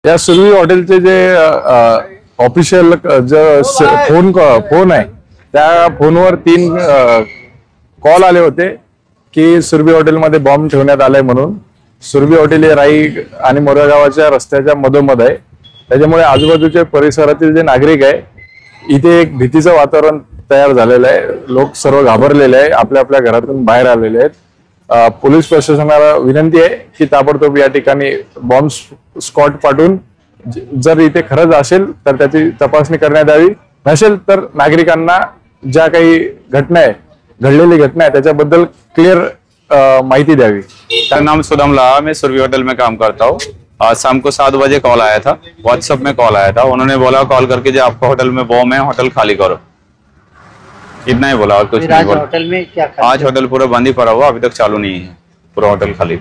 या सुरभी हॉटेलचे जे ऑफिशियल फोन आहे त्या फोनवर 3 कॉल आले होते की सुरभी हॉटेलमध्ये बॉम्ब ठेवण्यात आलाय म्हणून। सुरभी हॉटेल हे राई आणि मोरा गावाच्या रस्त्याच्या मधोमध आहे, त्याच्यामुळे आजूबाजूच्या परिसरातील जे नागरिक आहे इथे एक भीतीचं वातावरण तयार झालेलं आहे। लोक सर्व घाबरलेले आहे, आपल्या आपल्या घरातून बाहेर आलेले आहेत। पोलीस प्रशासनाला विनंती आहे की ताबडतोब या ठिकाणी बॉम्ब स्क्वॉड पाठवून जर इथे खरंच असेल तर त्याची तपासणी करण्यात यावी, नसेल तर नागरिकांना ज्या काही घटना आहे घडलेली घटना है त्याच्याबद्दल क्लियर माहिती द्यावी। मेरा नाम सुदाम लाहा, मैं सुरभी होटल में काम करता हूँ। आज शाम को 7 बजे कॉल आया था, व्हाट्सएप में कॉल आया था। उन्होंने बोला कॉल करके जो आपका होटल में बॉम्ब है, होटल खाली करो, इतना ही बोला और कुछ नहीं बोला। होटल में क्या आज होटल पूरा बंद ही पड़ा हुआ, अभी तक चालू नहीं है, पूरा होटल खाली।